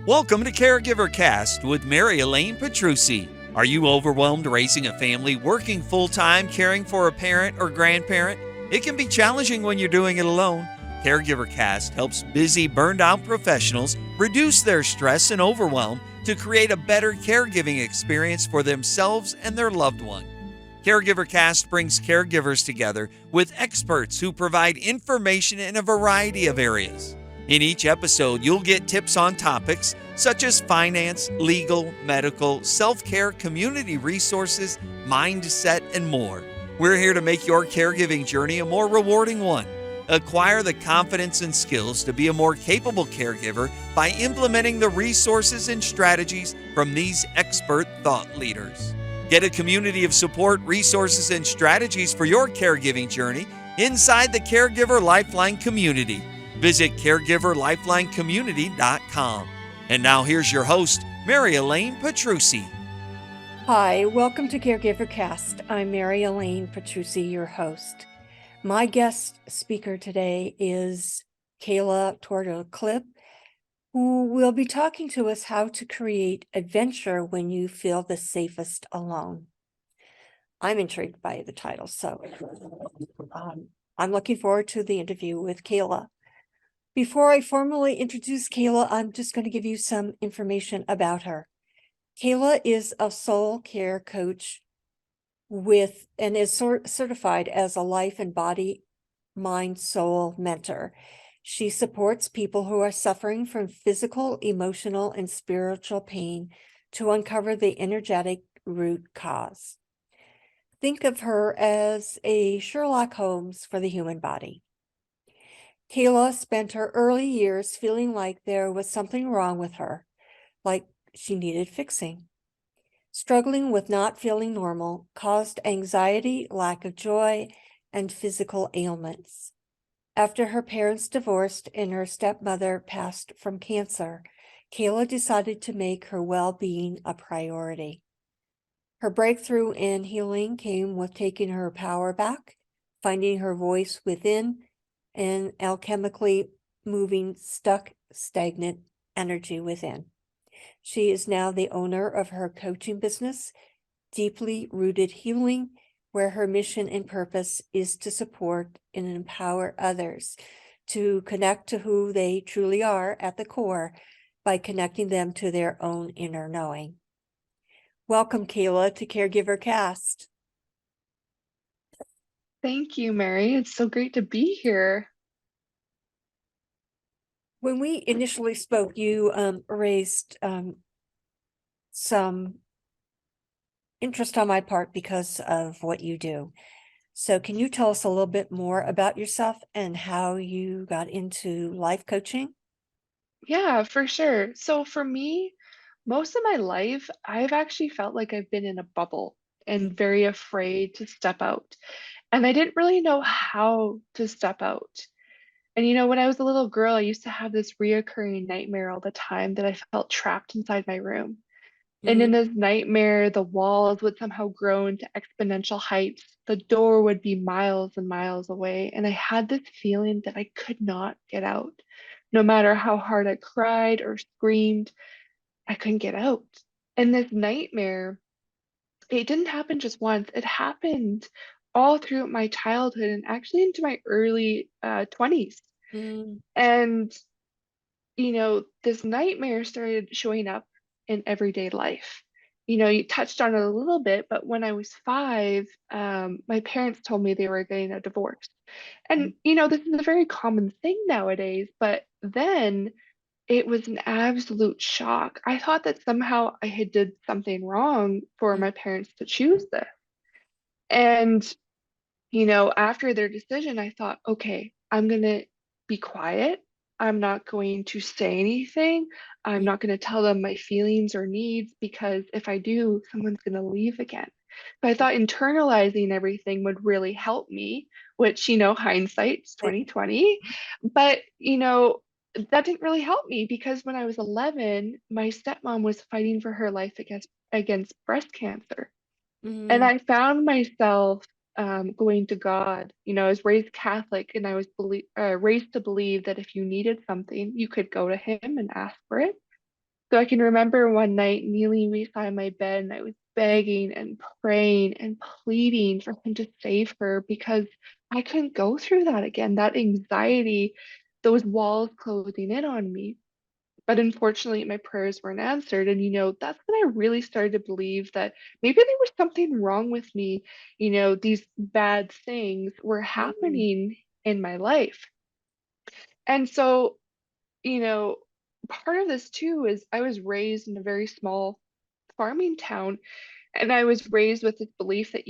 Welcome to Caregiver Cast with Mary Elaine. Are you overwhelmed raising a family, working full-time, caring for a parent or grandparent? It can be challenging when you're doing it alone. Caregiver Cast helps busy, burned-out professionals reduce their stress and overwhelm to create a better caregiving experience for themselves and their loved one. Caregiver Cast brings caregivers together with experts who provide information in a variety of areas. In each episode, you'll get tips on topics such as finance, legal, medical, self-care, community resources, mindset, and more. We're here to make your caregiving journey a more rewarding one. Acquire the confidence and skills to be a more capable caregiver by implementing the resources and strategies from these expert thought leaders. Get a community of support, resources, and strategies for your caregiving journey inside the Caregiver Lifeline community. Visit caregiverlifelinecommunity.com. And now here's your host, Mary Elaine. Hi, welcome to Caregiver Cast. I'm Mary Elaine, your host. My guest speaker today is Cayla Twerdochlib, who will be talking to us how to create adventure when you feel the safest alone. I'm intrigued by the title, so I'm looking forward to the interview with Cayla. Before I formally introduce Cayla, I'm just going to give you some information about her. Cayla is a soul care coach and is certified as a life and body, mind, soul mentor. She supports people who are suffering from physical, emotional, and spiritual pain to uncover the energetic root cause. Think of her as a Sherlock Holmes for the human body. Cayla spent her early years feeling like there was something wrong with her, like she needed fixing. Struggling with not feeling normal caused anxiety, lack of joy, and physical ailments. After her parents divorced and her stepmother passed from cancer, Cayla decided to make her well-being a priority. Her breakthrough in healing came with taking her power back, finding her voice within, and alchemically moving stuck, stagnant energy within. She is now the owner of her coaching business, Deeply Rooted Healing, where her mission and purpose is to support and empower others to connect to who they truly are at the core by connecting them to their own inner knowing. Welcome, Cayla, to Caregiver Cast. Thank you, Mary. It's so great to be here. When we initially spoke, you raised some interest on my part because of what you do. So can you tell us a little bit more about yourself and how you got into life coaching? Yeah, for sure. So for me, most of my life, I've actually felt like I've been in a bubble and very afraid to step out. And I didn't really know how to step out. And when I was a little girl, I used to have this reoccurring nightmare all the time that I felt trapped inside my room. And in this nightmare, the walls would somehow grow into exponential heights. The door would be miles and miles away. And I had this feeling that I could not get out. No matter how hard I cried or screamed, I couldn't get out. And this nightmare, it didn't happen just once. It happened all throughout my childhood and actually into my early 20s. And, this nightmare started showing up in everyday life. You touched on it a little bit, but when I was 5, my parents told me they were getting a divorce. And, this is a very common thing nowadays, but then it was an absolute shock. I thought that somehow I had did something wrong for my parents to choose this. And, after their decision, I thought, okay, I'm going to be quiet. I'm not going to say anything. I'm not going to tell them my feelings or needs because if I do, someone's going to leave again. So I thought internalizing everything would really help me, which, hindsight's 2020. But, that didn't really help me because when I was 11, my stepmom was fighting for her life against breast cancer. And I found myself going to God. I was raised Catholic and I was raised to believe that if you needed something, you could go to him and ask for it. So I can remember one night kneeling beside my bed and I was begging and praying and pleading for him to save her because I couldn't go through that again, that anxiety, those walls closing in on me. But unfortunately, my prayers weren't answered. And, that's when I really started to believe that maybe there was something wrong with me. These bad things were Mm. happening in my life. And so, you know, part of this too is I was raised in a very small farming town. And I was raised with this belief that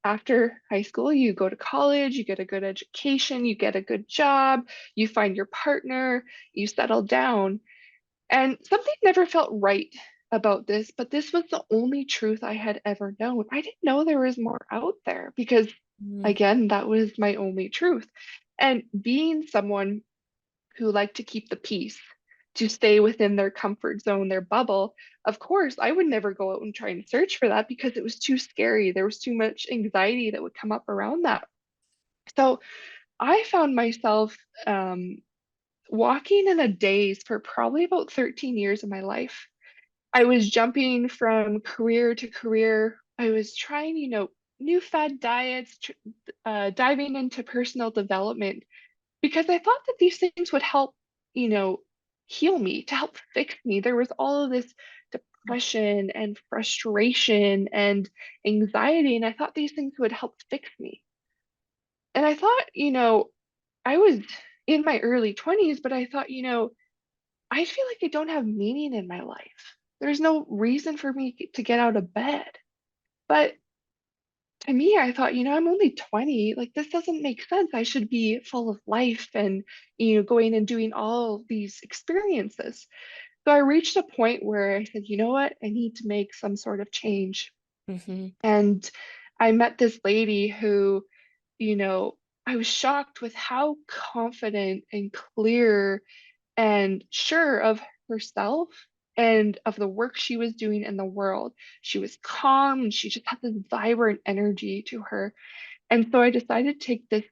after high school, you go to college, you get a good education, you get a good job, you find your partner, you settle down. And something never felt right about this, but this was the only truth I had ever known. I didn't know there was more out there because, Mm. again, that was my only truth. And being someone who liked to keep the peace, to stay within their comfort zone, their bubble, of course, I would never go out and try and search for that because it was too scary. There was too much anxiety that would come up around that. So I found myself walking in a daze for probably about 13 years of my life. I was jumping from career to career. I was trying, new fad diets, diving into personal development because I thought that these things would help, you know, heal me, to help fix me. There was all of this depression and frustration and anxiety, and I thought these things would help fix me. And I thought, I was in my early 20s, but I thought, I feel like I don't have meaning in my life. There's no reason for me to get out of bed. But to me, I thought, I'm only 20. Like, this doesn't make sense. I should be full of life and, going and doing all these experiences. So I reached a point where I said, you know what? I need to make some sort of change. Mhm. And I met this lady who, you know, I was shocked with how confident and clear and sure of herself and of the work she was doing in the world. She was calm and she just had this vibrant energy to her. And so I decided to take this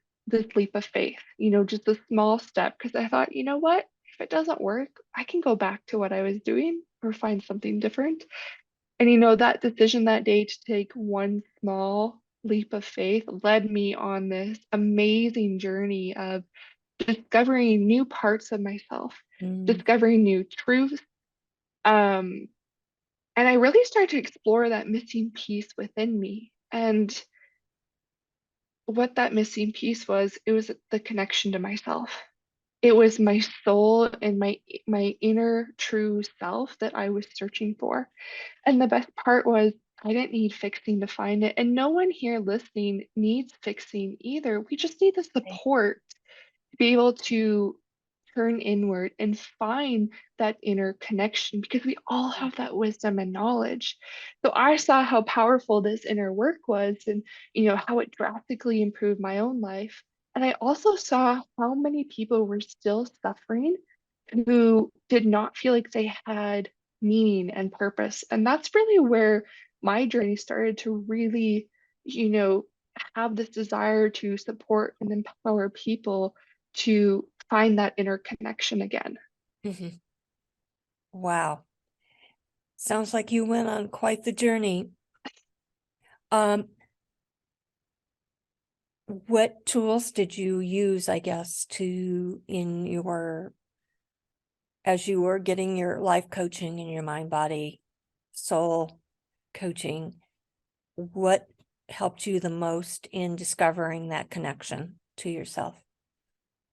leap of faith, just a small step, because I thought, you know what? If it doesn't work, I can go back to what I was doing or find something different. And that decision that day to take one small leap of faith led me on this amazing journey of discovering new parts of myself, Mm. discovering new truths. Um, and I really started to explore that missing piece within me. And what that missing piece was, it was the connection to myself. It was my soul and my inner true self that I was searching for. And the best part was I didn't need fixing to find it. And no one here listening needs fixing either. We just need the Okay. support to be able to turn inward and find that inner connection because we all have that wisdom and knowledge. So I saw how powerful this inner work was and how it drastically improved my own life. And I also saw how many people were still suffering who did not feel like they had meaning and purpose. And that's really where my journey started to really, you know, have this desire to support and empower people to find that inner connection again. Mhm. Wow. Sounds like you went on quite the journey. Um, what tools did you use, I guess, as you were getting your life coaching and your mind, body, soul coaching? What helped you the most in discovering that connection to yourself?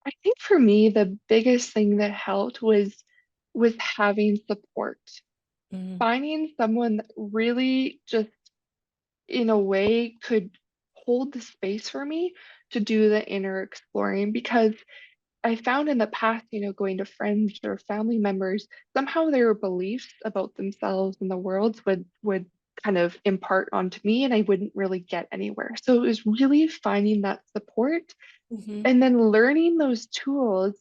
I think for me, the biggest thing that helped was having support, Mm. finding someone that really just in a way could hold the space for me to do the inner exploring because I found in the past, going to friends or family members, somehow their beliefs about themselves and the world would kind of impart onto me and I wouldn't really get anywhere. So it was really finding that support Mhm. and then learning those tools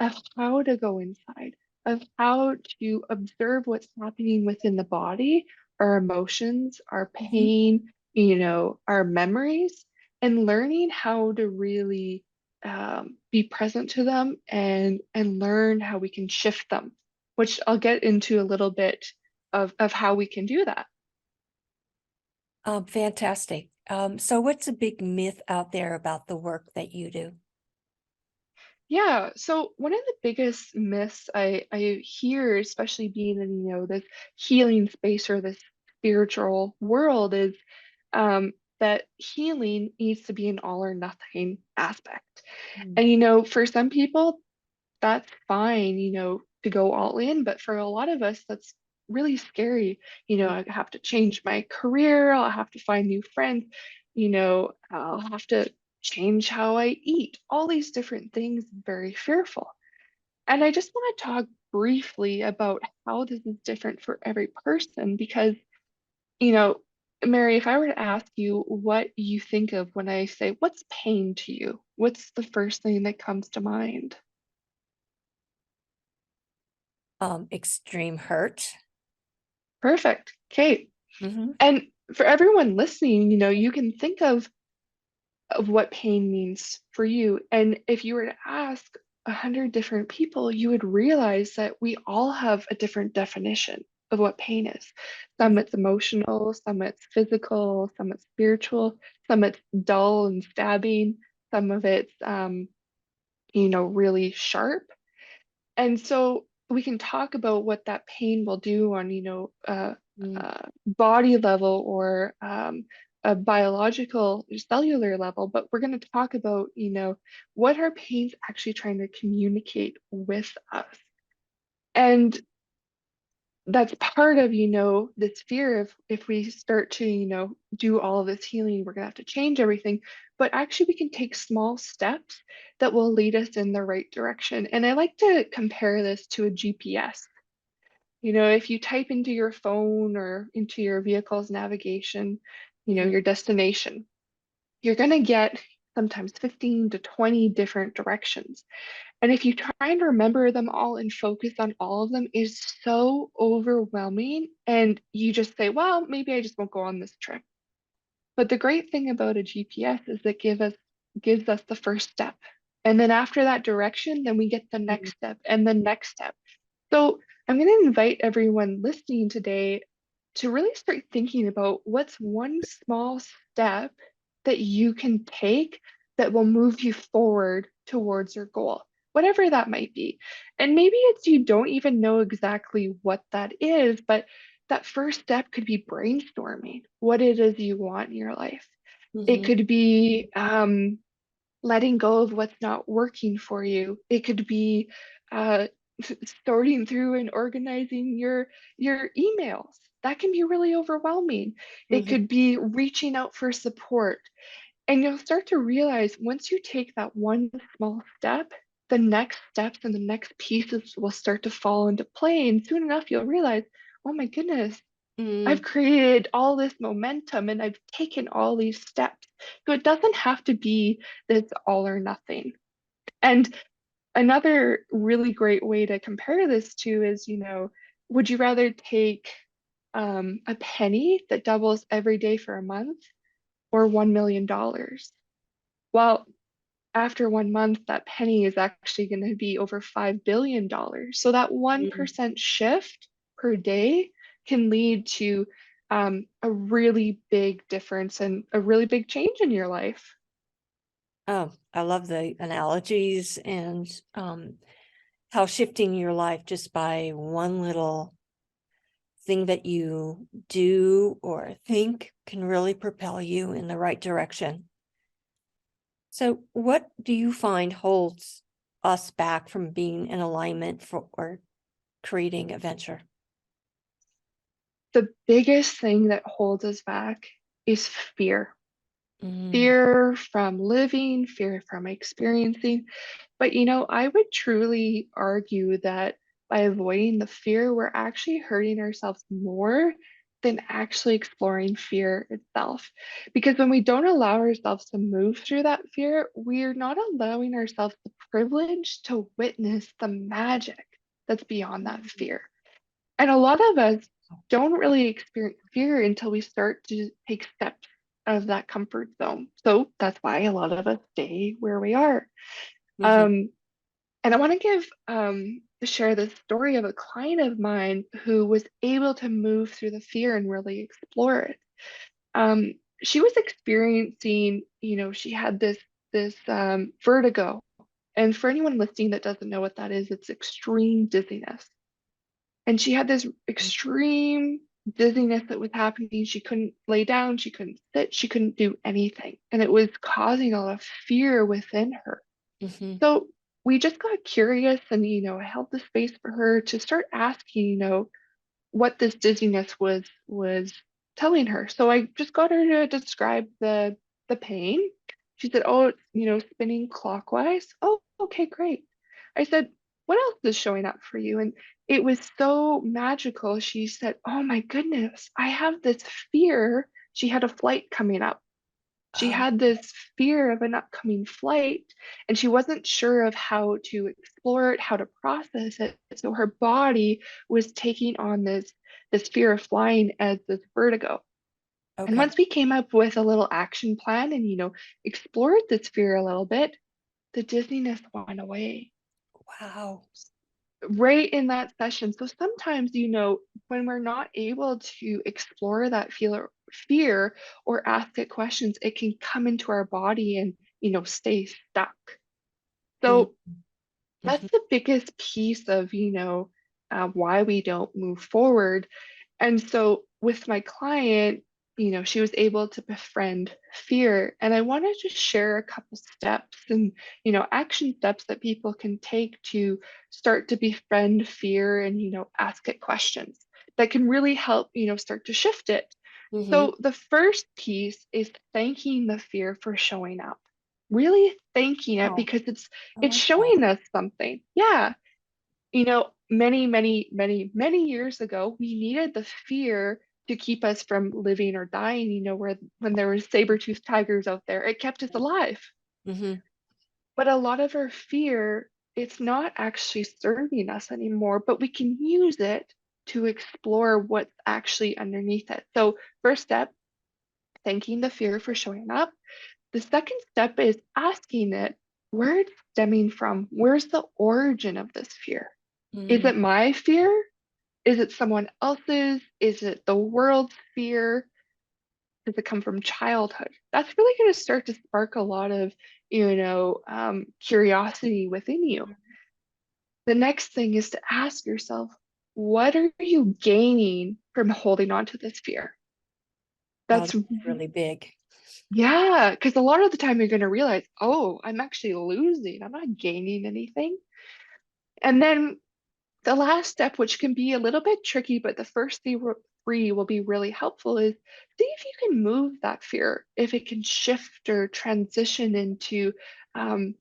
of how to go inside, of how to observe what's happening within the body, our emotions, our Mhm. pain, our memories, and learning how to really be present to them and learn how we can shift them which I'll get into a little bit of how we can do that. Fantastic. So what's a big myth out there about the work that you do? Yeah, so one of the biggest myths I hear, especially being in, this healing space or this spiritual world, is that healing needs to be an all or nothing aspect. Mm. And, for some people, that's fine, to go all in. But for a lot of us, that's really scary. I have to change my career, I'll have to find new friends, I'll have to change how I eat, all these different things, very fearful. And I just want to talk briefly about how this is different for every person because, you know, Mary, if I were to ask you what you think of when I say, what's pain to you? What's the first thing that comes to mind? Extreme hurt. Perfect. Okay. Hmm. And for everyone listening, you can think of what pain means for you. And if you were to ask 100 different people, you would realize that we all have a different definition of what pain is. Some it's emotional, some it's physical, some it's spiritual, some it's dull and stabbing, some of it's really sharp. And so we can talk about what that pain will do on, Mm-hmm. body level or a biological cellular level, but we're going to talk about, what our pain's actually trying to communicate with us. And that's part of, this fear of if we start to, do all of this healing, we're gonna have to change everything. But actually, we can take small steps that will lead us in the right direction. And I like to compare this to a GPS. If you type into your phone or into your vehicle's navigation, Hmm. your destination, you're gonna get sometimes 15 to 20 different directions. And if you try and remember them all and focus on all of them, is so overwhelming. And you just say, well, maybe I just won't go on this trip. But the great thing about a GPS is it gives us the first step. And then after that direction, then we get the next step and the next step. So I'm going to invite everyone listening today to really start thinking about what's one small step that you can take that will move you forward towards your goal, whatever that might be. And maybe it's you don't even know exactly what that is, but that first step could be brainstorming what it is you want in your life. It Hmm. could be letting go of what's not working for you. It could be uh, sorting through and organizing your emails. That can be really overwhelming. It Hmm. could be reaching out for support. And you'll start to realize once you take that one small step, the next steps and the next pieces will start to fall into play. And soon enough, you'll realize, oh my goodness, I've Mm. created all this momentum and I've taken all these steps. So it doesn't have to be this all or nothing. And another really great way to compare this to is, would you rather take a penny that doubles every day for a month or $1 million? Well, after 1 month, that penny is actually going to be over $5 billion. So that Mm. 1% shift per day can lead to a really big difference and a really big change in your life. Oh, I love the analogies and how shifting your life just by one little thing that you do or think can really propel you in the right direction. So, what do you find holds us back from being in alignment for or creating adventure? The biggest thing that holds us back is fear. Mm. Fear from living, fear from experiencing. But I would truly argue that by avoiding the fear, we're actually hurting ourselves more than actually exploring fear itself. Because when we don't allow ourselves to move through that fear, we're not allowing ourselves the privilege to witness the magic that's beyond that fear. And a lot of us don't really experience fear until we start to take steps out of that comfort zone. So that's why a lot of us stay where we are. Mhm. Um, and I want to give to share the story of a client of mine who was able to move through the fear and really explore it. Um, she was experiencing, she had this vertigo. And for anyone listening that doesn't know what that is, it's extreme dizziness. And she had this extreme dizziness that was happening. She couldn't lay down, she couldn't sit, she couldn't do anything. And it was causing a lot of fear within her. Mm-hmm. So we just got curious and, I held the space for her to start asking, what this dizziness was telling her. So I just got her to describe the pain. She said, "Oh, it's, spinning clockwise." Oh, okay, great. I said, "What else is showing up for you?" And it was so magical. She said, "Oh my goodness, I have this fear." She had a flight coming up. She Oh, had this fear of an upcoming flight, and she wasn't sure of how to explore it, how to process it. So her body was taking on this fear of flying as this vertigo. And okay. once we came up with a little action plan and, explored this fear a little bit, the dizziness went away Wow. right in that session. So sometimes, when we're not able to explore that fear or ask it questions, it can come into our body and, stay stuck. So Mm-hmm. that's the biggest piece of, why we don't move forward. And so with my client, she was able to befriend fear. And I wanted to share a couple steps and, action steps that people can take to start to befriend fear and, ask it questions that can really help, start to shift it. Mm-hmm. So the first piece is thanking the fear for showing up. Really thanking it Oh, because I it's like that. showing us something. Yeah. Many, many, many, many years ago, we needed the fear to keep us from living or dying, where when there were saber-toothed tigers out there, it kept us alive. Mm-hmm. But a lot of our fear, it's not actually serving us anymore, but we can use it to explore what's actually underneath it. So first step, thanking the fear for showing up. The second step is asking it where it's stemming from. Where's the origin of this fear? Is Mm. it my fear? Is it someone else's? Is it the world's fear? Does it come from childhood? That's really going to start to spark a lot of, curiosity within you. The next thing is to ask yourself, what are you gaining from holding on to this fear? Oh, That's that's really big. Yeah, because a lot of the time you're going to realize, oh, I'm actually losing. I'm not gaining anything. And then the last step, which can be a little bit tricky, but the first three will be really helpful, is see if you can move that fear, if it can shift or transition into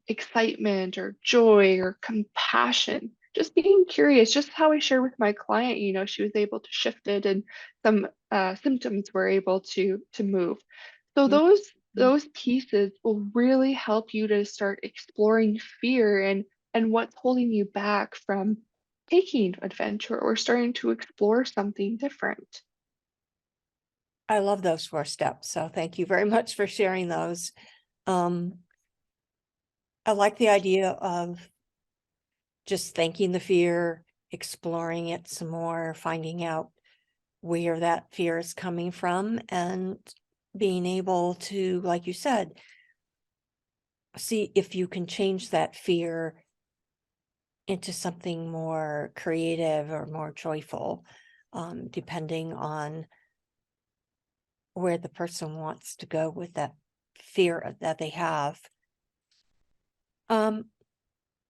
excitement or joy or compassion. Just being curious, just how I share with my client, she was able to shift it and some symptoms were able to move. So Mhm. those pieces will really help you to start exploring fear and what's holding you back from taking adventure or starting to explore something different. I love those 4 steps. So thank you very much for sharing those. Um, I like the idea of just thanking the fear, exploring it some more, finding out where that fear is coming from, and being able to, like you said, see if you can change that fear into something more creative or more joyful, depending on where the person wants to go with that fear that they have. Um,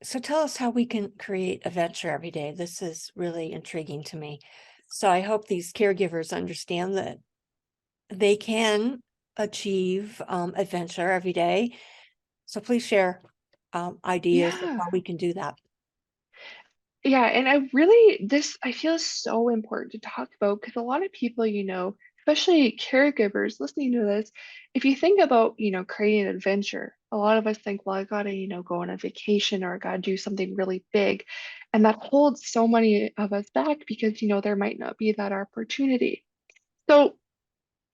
so tell us how we can create adventure every day. This is really intriguing to me. So I hope these caregivers understand that they can achieve adventure every day. So please share ideas of Yeah. how we can do that. Yeah, and I feel so important to talk about because a lot of people, especially caregivers listening to this, if you think about, creating an adventure, a lot of us think, well, I gotta, go on a vacation or I gotta do something really big. And that holds so many of us back because, there might not be that opportunity. So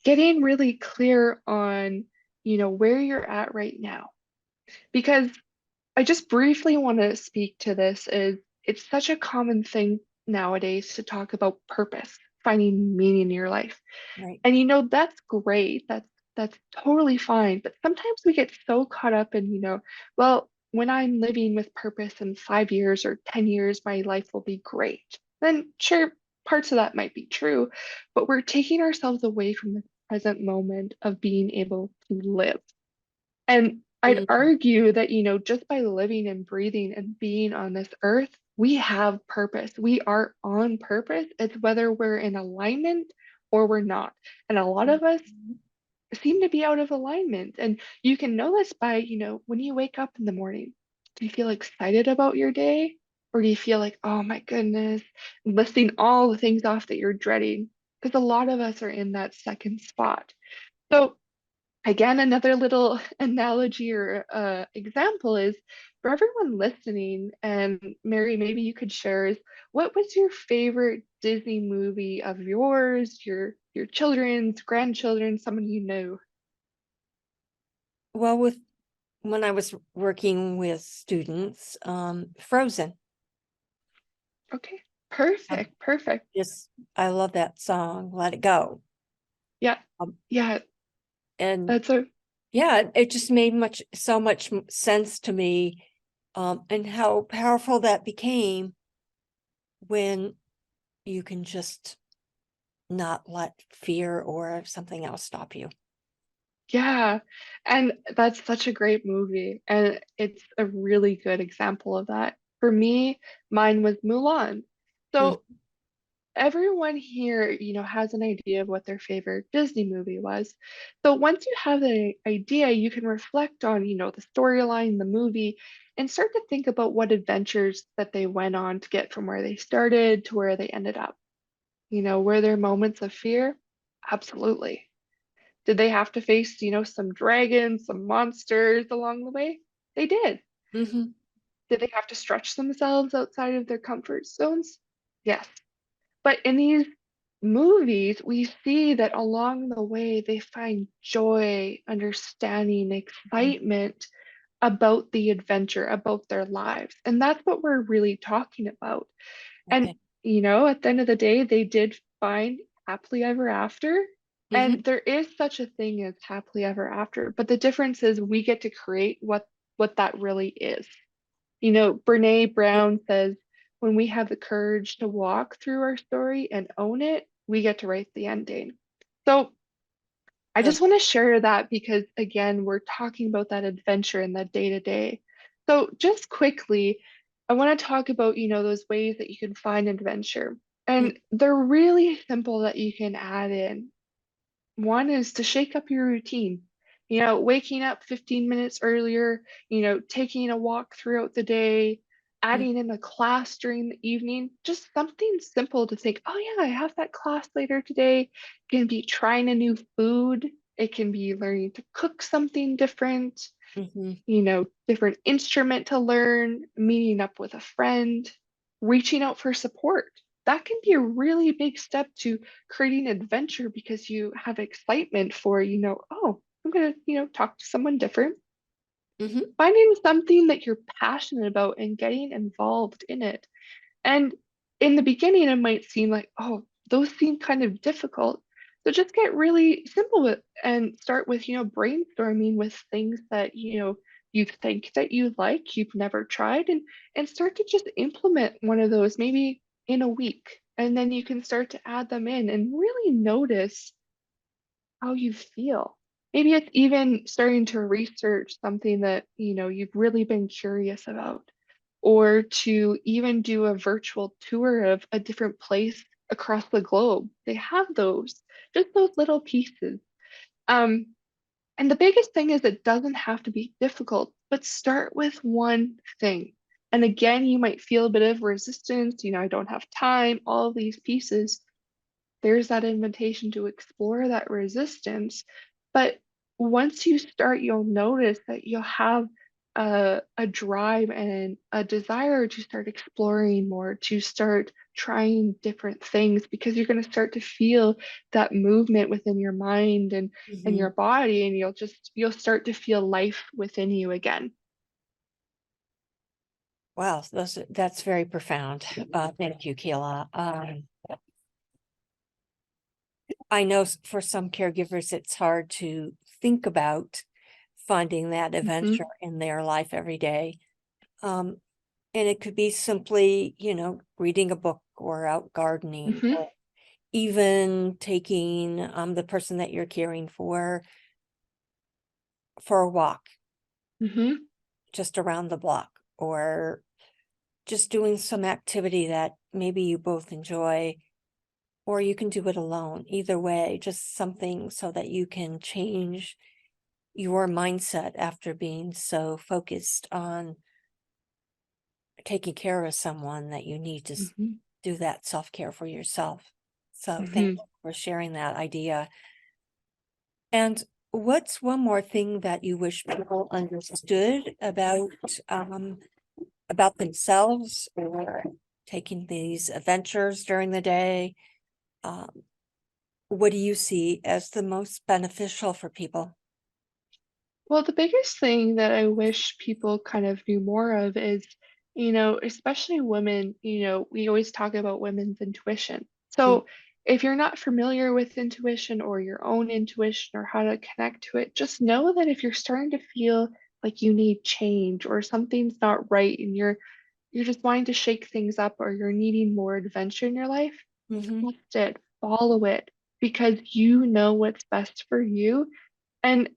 getting really clear on, where you're at right now, because I just briefly want to speak to this is it's such a common thing nowadays to talk about purpose, finding meaning in your life. Right. And that's great. That's totally fine. But sometimes we get so caught up in, well, when I'm living with purpose in 5 years or 10 years, my life will be great. Then sure, parts of that might be true, but we're taking ourselves away from the present moment of being able to live. And I'd Mhm. argue that, just by living and breathing and being on this earth, we have purpose. We are on purpose. It's whether we're in alignment or we're not. And a lot of us Mhm. seem to be out of alignment. And you can know this by, when you wake up in the morning, do you feel excited about your day? Or do you feel like, oh my goodness, listing all the things off that you're dreading? Because a lot of us are in that second spot. So again, another little analogy or example is for everyone listening, and Mary, maybe you could share is what was your favorite Disney movie of yours, your children's, grandchildren, someone you know? Well, when I was working with students, Frozen. Okay, I perfect, perfect. just I love that song, Let It Go. Yeah, Um, yeah, and that's a yeah, it just made so much sense to me, and how powerful that became when you can just not let fear or something else stop you. yeah, and that's such a great movie, and it's a really good example of that. For me, mine was Mulan. Mm, So everyone here, has an idea of what their favorite Disney movie was. So once you have the idea, you can reflect on, the storyline, the movie, and start to think about what adventures that they went on to get from where they started to where they ended up. Were there moments of fear? Absolutely. Did they have to face, some dragons, some monsters along the way? They did. mhm, Did they have to stretch themselves outside of their comfort zones? Yes. But in these movies, we see that along the way, they find joy, understanding, mhm. excitement about the adventure, about their lives. And that's what we're really talking about. And, Okay. at the end of the day, they did find happily ever after. Mhm, And there is such a thing as happily ever after. But the difference is we get to create what that really is. Brene yeah, Brown says, when we have the courage to walk through our story and own it, we get to write the ending. So I good. just want to share that because, again, we're talking about that adventure and that day to day. So, just quickly, I want to talk about, those ways that you can find adventure. Mm, And they're really simple that you can add in. One is to shake up your routine. Waking up 15 minutes earlier, taking a walk throughout the day, mm, adding in a class during the evening, just something simple to think, oh yeah, I have that class later today. It can be trying a new food. It can be learning to cook something different, mhm, different instrument to learn, meeting up with a friend, reaching out for support. That can be a really big step to creating adventure because you have excitement for, oh, I'm going to, talk to someone different. mhm, Finding something that you're passionate about and getting involved in it. And in the beginning, it might seem like, oh, those seem kind of difficult. So just get really simple with and start with, brainstorming with things that, you think that you like, you've never tried, and start to just implement one of those maybe in a week. And then you can start to add them in and really notice how you feel. Maybe it's even starting to research something that, you've really been curious about, or to even do a virtual tour of a different place across the globe. They have those, just those little pieces. Um, and the biggest thing is it doesn't have to be difficult, but start with one thing. And again, you might feel a bit of resistance, I don't have time, all of these pieces. There's that invitation to explore that resistance. But once you start, you'll notice that you'll have a drive and a desire to start exploring more, to start trying different things, because you're going to start to feel that movement within your mind and your mhm. body, and you'll start to feel life within you again. Wow, that's very profound. Thank you, Cayla. I know for some caregivers, it's hard to think about finding that Mhm, adventure in their life every day. Um, and it could be simply, reading a book or out gardening, mhm, or even taking the person that you're caring for a walk mhm. just around the block, or just doing some activity that maybe you both enjoy, or you can do it alone. Either way, just something so that you can change your mindset after being so focused on taking care of someone that you need to Mhm, do that self-care for yourself. So thank mhm. you for sharing that idea. And what's one more thing that you wish people understood about themselves, or taking these adventures during the day? Um, what do you see as the most beneficial for people? Well, the biggest thing that I wish people kind of knew more of is, especially women, we always talk about women's intuition. Mm. So if you're not familiar with intuition or your own intuition or how to connect to it, just know that if you're starting to feel like you need change or something's not right and you're just wanting to shake things up or you're needing more adventure in your life, Mhm. trust it, follow it because you know what's best for you and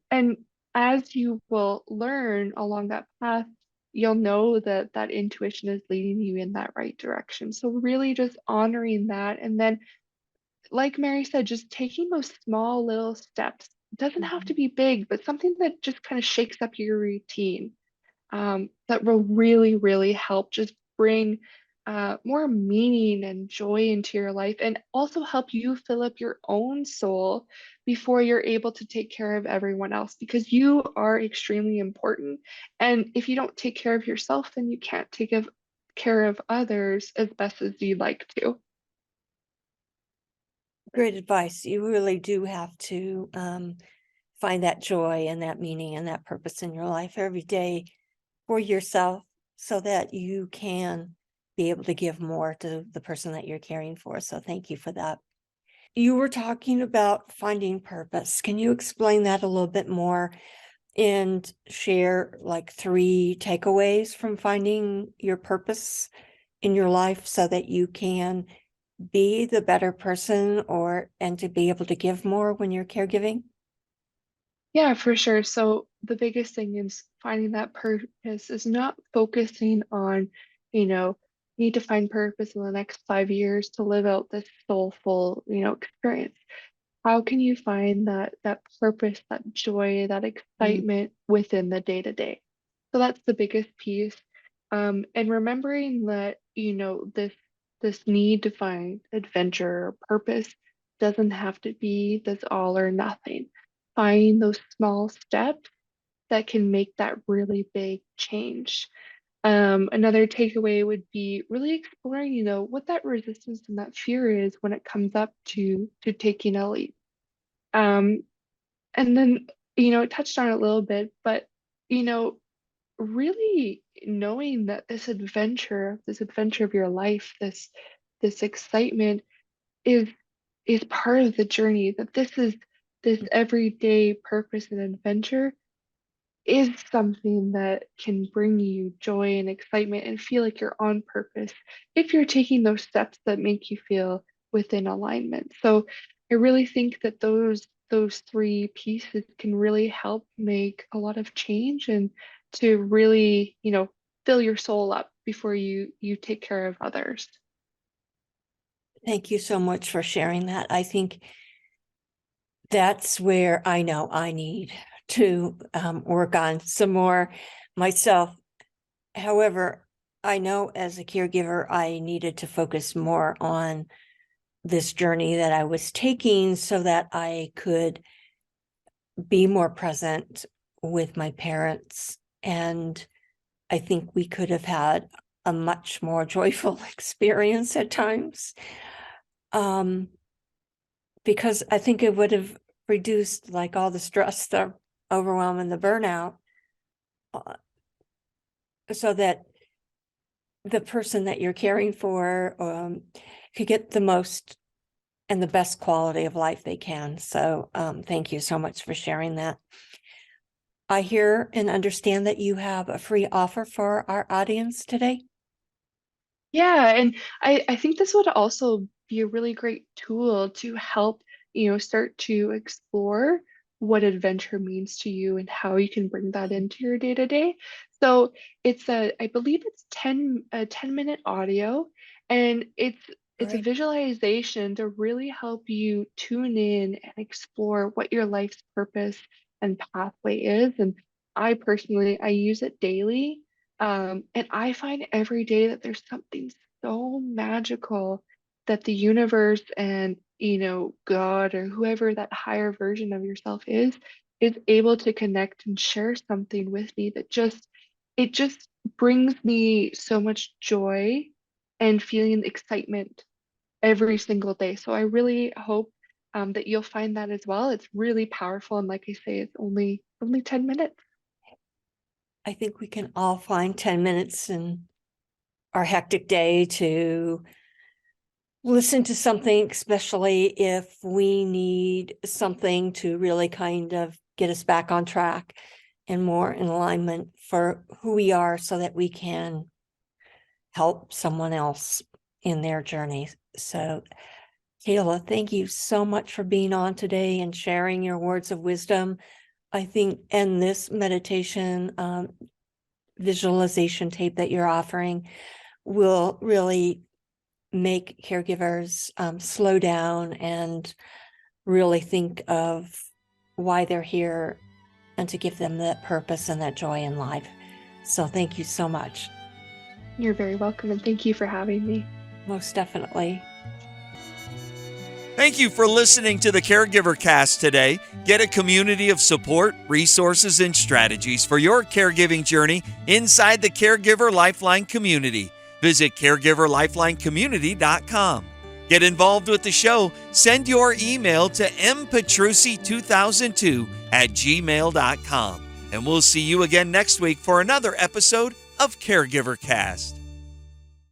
as you will learn along that path, you'll know that that intuition is leading you in that right direction. So really just honoring that. And then, like Mary said, just taking those small little steps. It doesn't have to Mhm. be big, but something that just kind of shakes up your routine that will really, really help just bring more meaning and joy into your life and also help you fill up your own soul before you're able to take care of everyone else because you are extremely important. And if you don't take care of yourself, then you can't care of others as best as you'd like to. Great advice. You really do have to find that joy and that meaning and that purpose in your life every day for yourself, so that you can be able to give more to the person that you're caring for. So thank you for that. You were talking about finding purpose. Can you explain that a little bit more and share like 3 takeaways from finding your purpose in your life so that you can be the better person, and to be able to give more when you're caregiving? Yeah, for sure. So the biggest thing is finding that purpose is not focusing on, you know, need to find purpose in the next 5 years to live out this soulful, experience. How can you find that purpose, that joy, that Mm. excitement within the day to day? So that's the biggest piece. And remembering that, this need to find adventure or purpose doesn't have to be this all or nothing. Find those small steps that can make that really big change. Another takeaway would be really exploring, what that resistance and that fear is when it comes up to taking a leap. Um, and then, it touched on it a little bit, but you know, really knowing that this adventure of your life, this excitement is is part of the journey, that this everyday purpose and adventure is something that can bring you joy and excitement and feel like you're on purpose if you're taking those steps that make you feel within alignment. So I really think that those 3 pieces can really help make a lot of change and to really, fill your soul up before you take care of others. Thank you so much for sharing that. I think that's where I know I need to work on some more myself. However, I know as a caregiver, I needed to focus more on this journey that I was taking so that I could be more present with my parents. And I think we could have had a much more joyful experience at times. Um, because I think it would have reduced like all the stress, the overwhelm, and the burnout, so that the person that you're caring for could get the most and the best quality of life they can. So thank you so much for sharing that. I hear and understand that you have a free offer for our audience today. Yeah, and I think this would also be a really great tool to help, start to explore what adventure means to you and how you can bring that into your day to day. So I believe it's a 10-minute audio, and it's a Right. visualization to really help you tune in and explore what your life's purpose and pathway is. And I use it daily, and I find every day that there's something so magical that the universe and, God or whoever that higher version of yourself is able to connect and share something with me that it just brings me so much joy and feeling excitement every single day. So I really hope that you'll find that as well. It's really powerful. And like I say, it's only 10 minutes. I think we can all find 10 minutes in our hectic day to listen to something, especially if we need something to really kind of get us back on track and more in alignment for who we are so that we can help someone else in their journey. So, Cayla, thank you so much for being on today and sharing your words of wisdom. I think, and this meditation visualization tape that you're offering will really make caregivers slow down and really think of why they're here and to give them that purpose and that joy in life. So thank you so much. You're very welcome, and thank you for having me. Most definitely. Thank you for listening to the Caregiver Cast today. Get a community of support, resources, and strategies for your caregiving journey inside the Caregiver Lifeline community. Visit caregiverlifelinecommunity.com. Get involved with the show. Send your email to mpetrusi2002@gmail.com. And we'll see you again next week for another episode of Caregiver Cast.